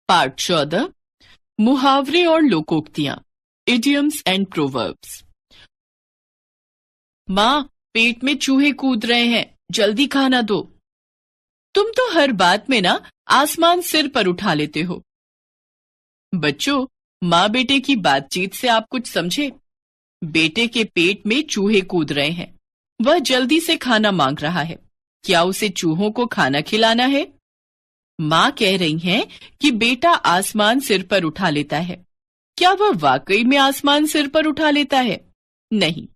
Part 14 मुहावरे और लोकोक्तियां, idioms and proverbs. माँ, पेट में चूहे कूद रहे हैं, जल्दी खाना दो। तुम तो हर बात में ना आसमान सिर पर उठा लेते हो। बच्चों, माँ बेटे की बातचीत से आप कुछ समझे? बेटे के पेट में चूहे कूद रहे हैं, वह जल्दी से खाना मांग रहा है। क्या उसे चूहों को खाना खिलाना है? माँ कह रही हैं कि बेटा आसमान सिर पर उठा लेता है। क्या वह वाकई में आसमान सिर पर उठा लेता है? नहीं,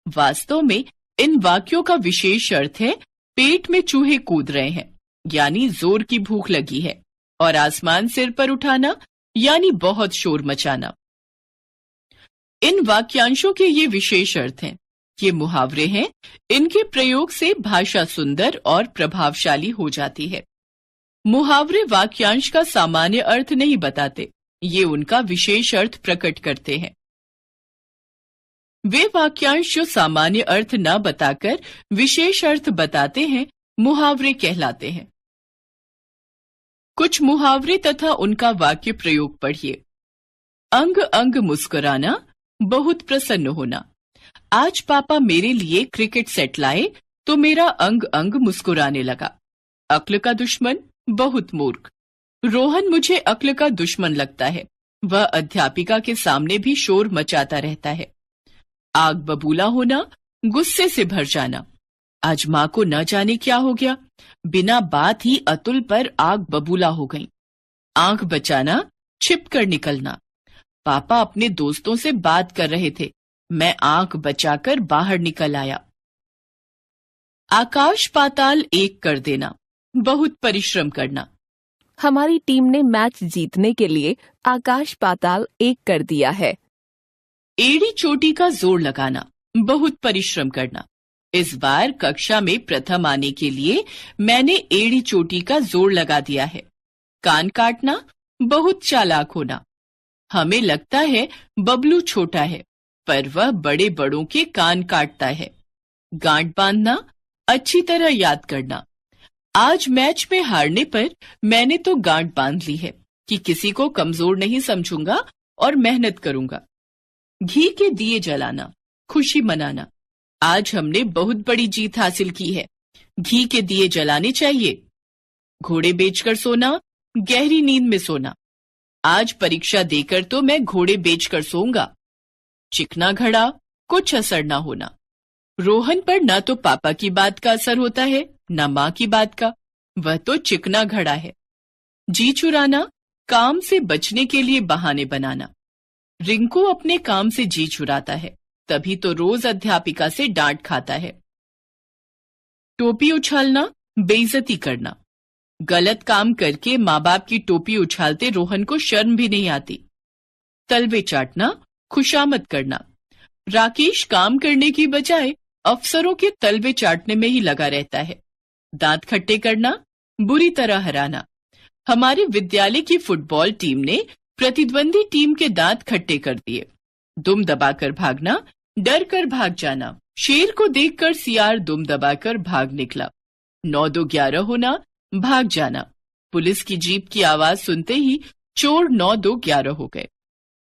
वास्तव में इन वाक्यों का विशेष अर्थ है पेट में चूहे कूद रहे हैं, यानी जोर की भूख लगी है, और आसमान सिर पर उठाना यानी बहुत शोर मचाना। इन वाक्यांशों के ये विशेष अर्थ हैं। ये मुहावरे हैं, इनके प्रयोग से भाषा सुंदर और प्रभावशाली हो जाती है। मुहावरे वाक्यांश का सामान्य अर्थ नहीं बताते, ये उनका विशेष अर्थ प्रकट करते हैं। वे वाक्यांश जो सामान्य अर्थ न बताकर विशेष अर्थ बताते हैं, मुहावरे कहलाते हैं। कुछ मुहावरे तथा उनका वाक्य प्रयोग पढ़िए। अंग अंग मुस्कुराना, बहुत प्रसन्न होना। आज पापा मेरे लिए क्रिकेट सेट लाए तो मेरा अंग अंग मुस्कुराने लगा। अक्ल का दुश्मन, बहुत मूर्ख। रोहन मुझे अक्ल का दुश्मन लगता है, वह अध्यापिका के सामने भी शोर मचाता रहता है। आग बबूला होना, गुस्से से भर जाना। आज माँ को न जाने क्या हो गया, बिना बात ही अतुल पर आग बबूला हो गई। आंख बचाना, छिप कर निकलना। पापा अपने दोस्तों से बात कर रहे थे, मैं आंख बचाकर बाहर निकल आया। आकाश पाताल एक कर देना, बहुत परिश्रम करना। हमारी टीम ने मैच जीतने के लिए आकाश पाताल एक कर दिया है। एड़ी चोटी का जोर लगाना, बहुत परिश्रम करना। इस बार कक्षा में प्रथम आने के लिए मैंने एड़ी चोटी का जोर लगा दिया है। कान काटना, बहुत चालाक होना। हमें लगता है बबलू छोटा है, पर वह बड़े बड़ों के कान काटता है। गांठ बांधना, अच्छी तरह याद करना। आज मैच में हारने पर मैंने तो गांठ बांध ली है कि किसी को कमजोर नहीं समझूंगा और मेहनत करूंगा। घी के दिए जलाना, खुशी मनाना। आज हमने बहुत बड़ी जीत हासिल की है, घी के दिए जलाने चाहिए। घोड़े बेचकर सोना, गहरी नींद में सोना। आज परीक्षा देकर तो मैं घोड़े बेचकर सोऊंगा। चिकना घड़ा, कुछ असर ना होना। रोहन पर न तो पापा की बात का असर होता है, न माँ की बात का, वह तो चिकना घड़ा है। जी चुराना, काम से बचने के लिए बहाने बनाना। रिंकू अपने काम से जी चुराता है, तभी तो रोज अध्यापिका से डांट खाता है। टोपी उछालना, बेइज्जती करना। गलत काम करके माँ बाप की टोपी उछालते रोहन को शर्म भी नहीं आती। तलवे चाटना, खुशामद करना। राकेश काम करने की बजाय अफसरों के तलवे चाटने में ही लगा रहता है। दांत खट्टे करना, बुरी तरह हराना। हमारे विद्यालय की फुटबॉल टीम ने प्रतिद्वंदी टीम के दांत खट्टे कर दिए। दुम दबाकर भागना, डर कर भाग जाना। शेर को देखकर सियार दुम दबाकर भाग निकला। 9-2-11 होना, भाग जाना। पुलिस की जीप की आवाज सुनते ही चोर 9-2-11 हो गए।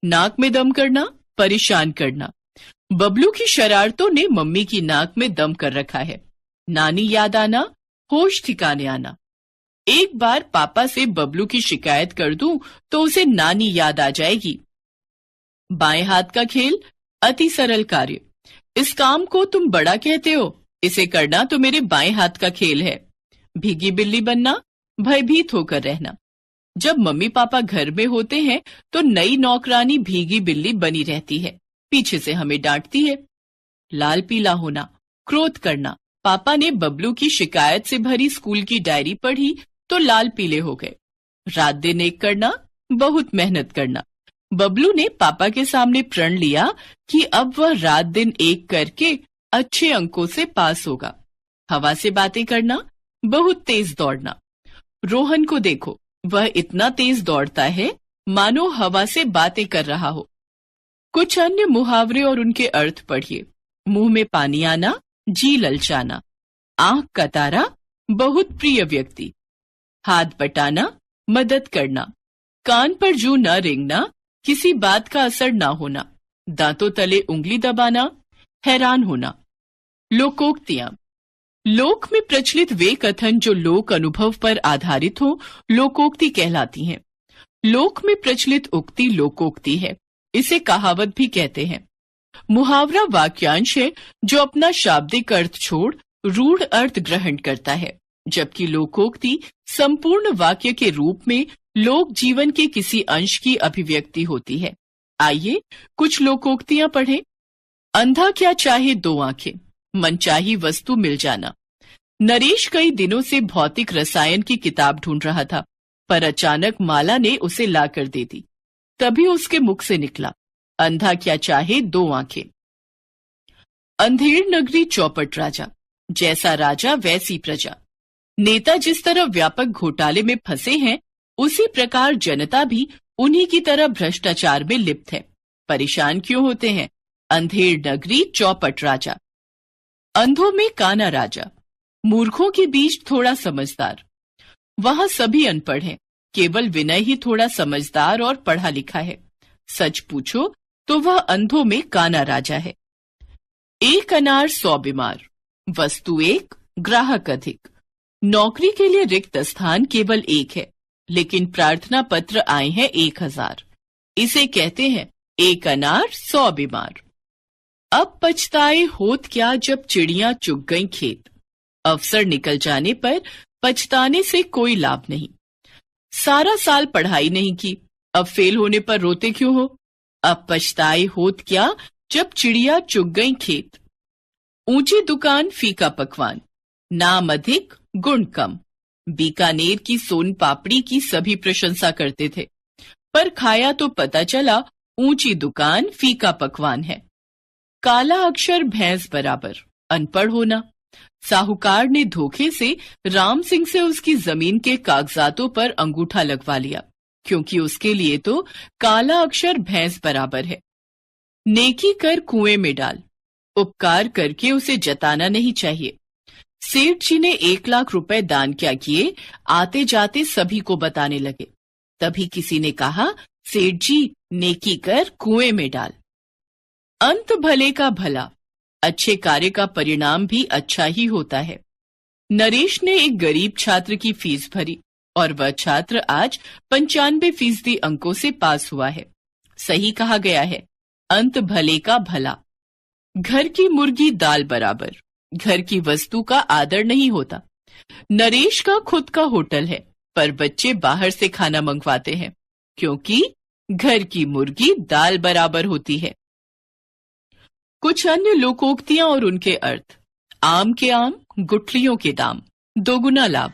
नाक में दम करना, परेशान करना। बबलू की शरारतों ने मम्मी की नाक में दम कर रखा है। नानी याद आना, होश ठिकाने आना। एक बार पापा से बबलू की शिकायत कर दूं तो उसे नानी याद आ जाएगी। बाएं हाथ का खेल, अति सरल कार्य। इस काम को तुम बड़ा कहते हो, इसे करना तो मेरे बाएं हाथ का खेल है। भीगी बिल्ली बनना, भयभीत होकर रहना। जब मम्मी पापा घर में होते हैं तो नई नौकरानी भीगी बिल्ली बनी रहती है, पीछे से हमें डांटती है। लाल पीला होना, क्रोध करना। पापा ने बबलू की शिकायत से भरी स्कूल की डायरी पढ़ी तो लाल पीले हो गए। रात दिन एक करना, बहुत मेहनत करना। बबलू ने पापा के सामने प्रण लिया कि अब वह रात दिन एक करके अच्छे अंकों से पास होगा। हवा से बातें करना, बहुत तेज दौड़ना। रोहन को देखो, वह इतना तेज दौड़ता है मानो हवा से बातें कर रहा हो। कुछ अन्य मुहावरे और उनके अर्थ पढ़िए। मुंह में पानी आना, जी ललचाना। आंख का तारा, बहुत प्रिय व्यक्ति। हाथ बटाना, मदद करना। कान पर जूं न रेंगना, किसी बात का असर ना होना, दांतों तले उंगली दबाना, हैरान होना। लोकोक्तियां। लोक में प्रचलित वे कथन जो लोक अनुभव पर आधारित हो, लोकोक्ति कहलाती हैं। लोक में प्रचलित उक्ति लोकोक्ति है। इसे कहावत भी कहते हैं। मुहावरा वाक्यांश है जो अपना शाब्दिक अर्थ छोड़ रूढ़ अर्थ ग्रहण करता है, जबकि लोकोक्ति संपूर्ण वाक्य के रूप में लोक जीवन के किसी अंश की अभिव्यक्ति होती है। आइए कुछ लोकोक्तियां पढ़ें। अंधा क्या चाहे दो आंखें, मनचाही वस्तु मिल जाना। नरेश कई दिनों से भौतिक रसायन की किताब ढूंढ रहा था, पर अचानक माला ने उसे लाकर दे दी। तभी उसके मुख से निकला, अंधा क्या चाहे दो आंखें। अंधेर नगरी चौपट राजा, जैसा राजा वैसी प्रजा। नेता जिस तरह व्यापक घोटाले में फंसे हैं, उसी प्रकार जनता भी उन्हीं की तरह भ्रष्टाचार में लिप्त है। परेशान क्यों होते हैं? अंधेर नगरी चौपट राजा। अंधों में काना राजा, मूर्खों के बीच थोड़ा समझदार। वहां सभी अनपढ़ हैं, केवल विनय ही थोड़ा समझदार और पढ़ा लिखा है। सच पूछो तो वह अंधों में काना राजा है। एक अनार 100 बीमार, वस्तु एक, ग्राहक अधिक। नौकरी के लिए रिक्त स्थान केवल एक है, लेकिन प्रार्थना पत्र आए हैं 1000। इसे कहते हैं एक अनार 100 बीमार। अब पछताए होत क्या जब चिड़ियां चुग गईं खेत। अवसर निकल जाने पर पछताने से कोई लाभ नहीं। सारा साल पढ़ाई नहीं की, अब फेल होने पर रोते क्यों हो? अब पछताए होत क्या जब चिड़िया चुग गईं खेत। ऊंची दुकान फीका पकवान, नाम अधिक गुण कम। बीकानेर की सोन पापड़ी की सभी प्रशंसा करते थे, पर खाया तो पता चला ऊंची दुकान फीका पकवान है। काला अक्षर भैंस बराबर, अनपढ़ होना। साहूकार ने धोखे से राम सिंह से उसकी जमीन के कागजातों पर अंगूठा लगवा लिया, क्योंकि उसके लिए तो काला अक्षर भैंस बराबर है। नेकी कर कुएं में डाल, उपकार करके उसे जताना नहीं चाहिए। सेठ जी ने 1 लाख रुपए दान क्या किए, आते जाते सभी को बताने लगे। तभी किसी ने कहा, सेठ जी नेकी कर कुएं में डाल। अंत भले का भला, अच्छे कार्य का परिणाम भी अच्छा ही होता है। नरेश ने एक गरीब छात्र की फीस भरी और वह छात्र आज 95% अंकों से पास हुआ है। सही कहा गया है, अंत भले का भला। घर की मुर्गी दाल बराबर, घर की वस्तु का आदर नहीं होता। नरेश का खुद का होटल है, पर बच्चे बाहर से खाना मंगवाते हैं, क्योंकि घर की मुर्गी दाल बराबर होती है। कुछ अन्य लोकोक्तियां और उनके अर्थ। आम के आम, गुठलियों के दाम, दोगुना लाभ।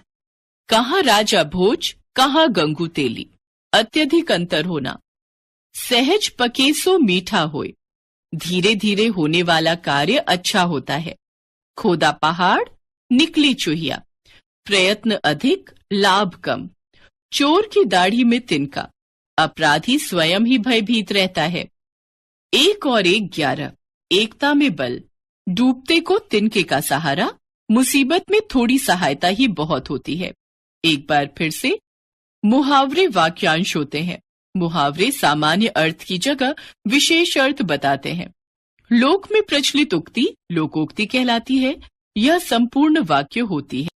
कहाँ राजा भोज, कहाँ गंगू तेली, अत्यधिक अंतर होना। सहज पके सो मीठा होए, धीरे धीरे होने वाला कार्य अच्छा होता है। खोदा पहाड़, निकली चूहिया, प्रयत्न अधिक, लाभ कम। चोर की दाढ़ी में तिनका, अपराधी स्वयं ही भयभीत रहता है। 1 और 1 11, एकता में बल। डूबते को तिनके का सहारा, मुसीबत में थोड़ी सहायता ही बहुत होती है। एक बार फिर से, मुहावरे वाक्यांश होते हैं। मुहावरे सामान्य अर्थ की जगह विशेष अर्थ बताते हैं। लोक में प्रचलित उक्ति लोकोक्ति कहलाती है। यह संपूर्ण वाक्य होती है।